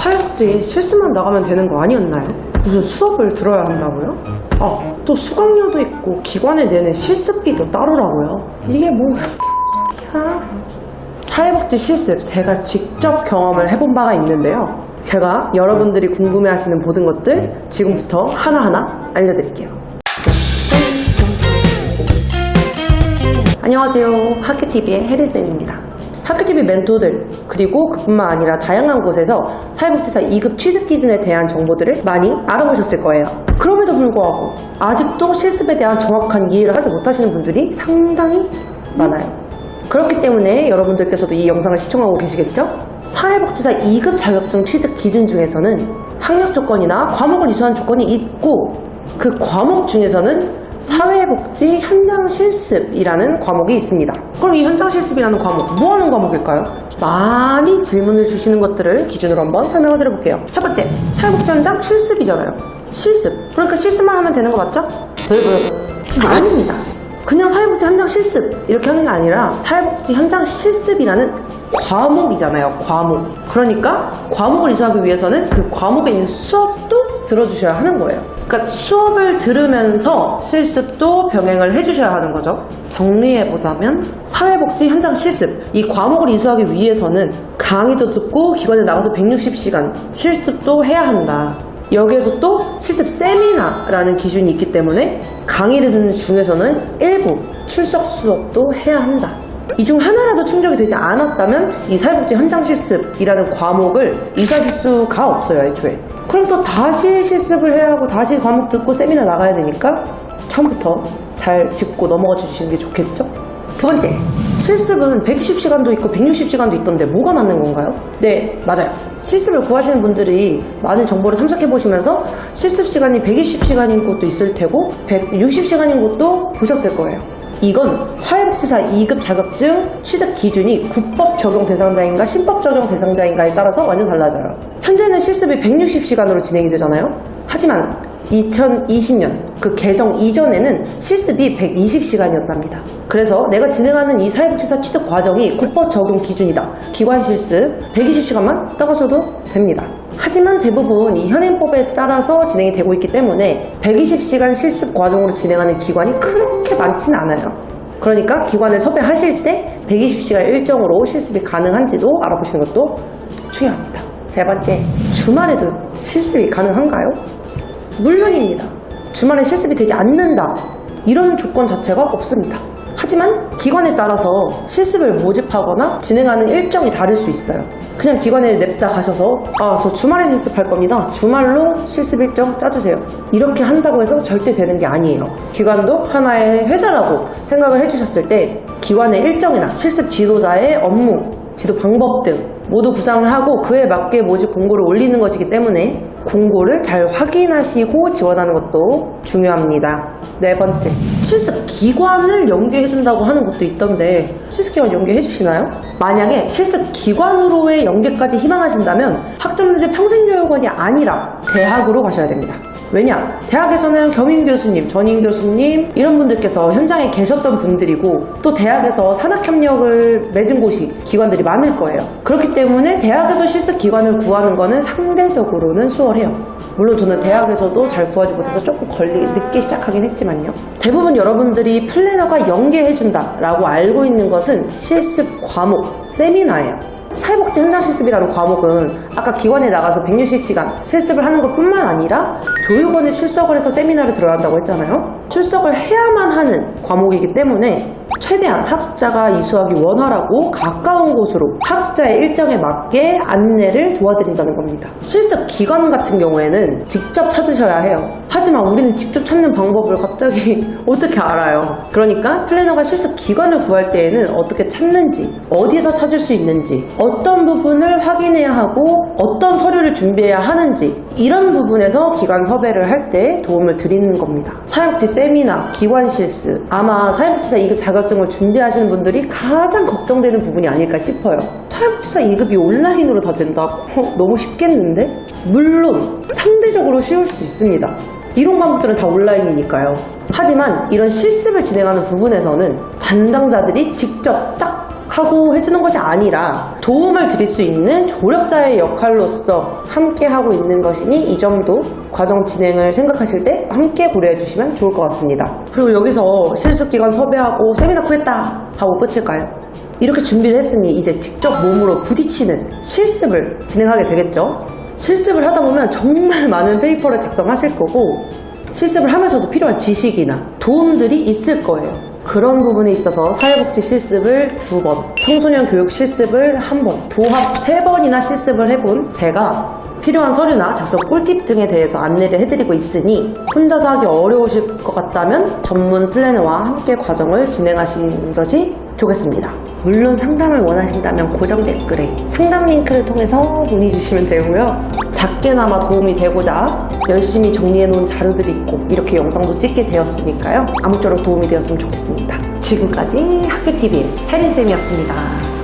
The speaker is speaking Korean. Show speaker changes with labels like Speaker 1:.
Speaker 1: 사회복지 실습만 나가면 되는 거 아니었나요? 무슨 수업을 들어야 한다고요? 또 수강료도 있고 기관에 내는 실습비도 따로라고요? 이게 뭐야? 사회복지 실습 제가 직접 경험을 해본 바가 있는데요. 제가 여러분들이 궁금해하시는 모든 것들 지금부터 하나하나 알려드릴게요. 안녕하세요. 학교TV의 혜리쌤입니다. 학교TV 멘토들 그리고 그뿐만 아니라 다양한 곳에서 사회복지사 2급 취득 기준에 대한 정보들을 많이 알아보셨을 거예요. 그럼에도 불구하고 아직도 실습에 대한 정확한 이해를 하지 못하시는 분들이 상당히 많아요. 그렇기 때문에 여러분들께서도 이 영상을 시청하고 계시겠죠? 사회복지사 2급 자격증 취득 기준 중에서는 학력 조건이나 과목을 이수한 조건이 있고 그 과목 중에서는 사회복지 현장 실습이라는 과목이 있습니다. 그럼 이 현장 실습이라는 과목 뭐 하는 과목일까요? 많이 질문을 주시는 것들을 기준으로 한번 설명을 드려볼게요. 첫 번째, 사회복지 현장 실습이잖아요. 실습. 그러니까 실습만 하면 되는 거 맞죠? 아닙니다. 그냥 사회복지 현장 실습 이렇게 하는 게 아니라 사회복지 현장 실습이라는 과목이잖아요. 과목. 그러니까 과목을 이수하기 위해서는 그 과목에 있는 수업도 들어주셔야 하는 거예요. 그러니까 수업을 들으면서 실습도 병행을 해주셔야 하는 거죠. 정리해보자면 사회복지 현장 실습 이 과목을 이수하기 위해서는 강의도 듣고 기관에 나가서 160시간 실습도 해야 한다. 여기에서 또 실습 세미나라는 기준이 있기 때문에 강의를 듣는 중에서는 일부 출석 수업도 해야 한다. 이 중 하나라도 충족이 되지 않았다면 이 사회복지 현장 실습이라는 과목을 이수하실 수가 없어요, 애초에. 그럼 또 다시 실습을 해야 하고 다시 과목 듣고 세미나 나가야 되니까 처음부터 잘 짚고 넘어가 주시는 게 좋겠죠? 두 번째, 실습은 120시간도 있고 160시간도 있던데 뭐가 맞는 건가요? 네, 맞아요. 실습을 구하시는 분들이 많은 정보를 탐색해 보시면서 실습 시간이 120시간인 곳도 있을 테고 160시간인 곳도 보셨을 거예요. 이건 사회복지사 2급 자격증 취득 기준이 국법 적용 대상자인가 신법 적용 대상자인가에 따라서 완전 달라져요. 현재는 실습이 160시간으로 진행이 되잖아요. 하지만 2020년 그 개정 이전에는 실습이 120시간이었답니다. 그래서 내가 진행하는 이 사회복지사 취득 과정이 국법 적용 기준이다. 기관 실습 120시간만 따가셔도 됩니다. 하지만 대부분 이 현행법에 따라서 진행이 되고 있기 때문에 120시간 실습 과정으로 진행하는 기관이 그렇게 많지는 않아요. 그러니까 기관을 섭외하실 때 120시간 일정으로 실습이 가능한지도 알아보시는 것도 중요합니다. 세 번째, 주말에도 실습이 가능한가요? 물론입니다. 주말에 실습이 되지 않는다. 이런 조건 자체가 없습니다. 하지만 기관에 따라서 실습을 모집하거나 진행하는 일정이 다를 수 있어요. 그냥 기관에 냅다 가셔서 저 주말에 실습할 겁니다. 주말로 실습 일정 짜주세요. 이렇게 한다고 해서 절대 되는 게 아니에요. 기관도 하나의 회사라고 생각을 해주셨을 때 기관의 일정이나 실습 지도자의 업무, 지도 방법 등 모두 구상을 하고 그에 맞게 모집 공고를 올리는 것이기 때문에 공고를 잘 확인하시고 지원하는 것도 중요합니다. 네 번째, 실습 기관을 연계해준다고 하는 곳도 있던데 실습 기관 연계해 주시나요? 만약에 실습 기관으로의 연계까지 희망하신다면 학점문제 평생교육원이 아니라 대학으로 가셔야 됩니다. 왜냐? 대학에서는 겸임 교수님, 전임 교수님 이런 분들께서 현장에 계셨던 분들이고 또 대학에서 산학협력을 맺은 곳이 기관들이 많을 거예요. 그렇기 때문에 대학에서 실습 기관을 구하는 거는 상대적으로는 수월해요. 물론 저는 대학에서도 잘 구하지 못해서 조금 늦게 시작하긴 했지만요. 대부분 여러분들이 플래너가 연계해준다 라고 알고 있는 것은 실습 과목, 세미나예요. 사회복지 현장 실습이라는 과목은 아까 기관에 나가서 160시간 실습을 하는 것 뿐만 아니라 교육원에 출석을 해서 세미나를 들어간다고 했잖아요. 출석을 해야만 하는 과목이기 때문에 최대한 학습자가 이수하기 원활하고 가까운 곳으로 학습자의 일정에 맞게 안내를 도와드린다는 겁니다. 실습 기관 같은 경우에는 직접 찾으셔야 해요. 하지만 우리는 직접 찾는 방법을 갑자기 어떻게 알아요? 그러니까 플래너가 실습 기관을 구할 때에는 어떻게 찾는지, 어디서 찾을 수 있는지, 어떤 부분을 확인해야 하고 어떤 서류를 준비해야 하는지 이런 부분에서 기관 섭외를 할 때 도움을 드리는 겁니다. 사회복지 세미나, 기관 실습 아마 사회복지사 2급 자격증을 준비하시는 분들이 가장 걱정되는 부분이 아닐까 싶어요. 사회복지사 2급이 온라인으로 다 된다고? 너무 쉽겠는데? 물론 상대적으로 쉬울 수 있습니다. 이론 과목들은 다 온라인이니까요. 하지만 이런 실습을 진행하는 부분에서는 담당자들이 직접 딱 하고 해주는 것이 아니라 도움을 드릴 수 있는 조력자의 역할로서 함께 하고 있는 것이니 이 점도 과정 진행을 생각하실 때 함께 고려해 주시면 좋을 것 같습니다. 그리고 여기서 실습기간 섭외하고 세미나 구했다 하고 끝일까요? 이렇게 준비를 했으니 이제 직접 몸으로 부딪히는 실습을 진행하게 되겠죠. 실습을 하다 보면 정말 많은 페이퍼를 작성하실 거고 실습을 하면서도 필요한 지식이나 도움들이 있을 거예요. 그런 부분에 있어서 사회복지 실습을 2번, 청소년 교육 실습을 1번, 도합 3번이나 실습을 해본 제가 필요한 서류나 작성 꿀팁 등에 대해서 안내를 해드리고 있으니 혼자서 하기 어려우실 것 같다면 전문 플래너와 함께 과정을 진행하시는 것이 좋겠습니다. 물론 상담을 원하신다면 고정 댓글에 상담 링크를 통해서 문의 주시면 되고요. 작게나마 도움이 되고자 열심히 정리해놓은 자료들이 있고 이렇게 영상도 찍게 되었으니까요. 아무쪼록 도움이 되었으면 좋겠습니다. 지금까지 학교TV의 혜린쌤이었습니다.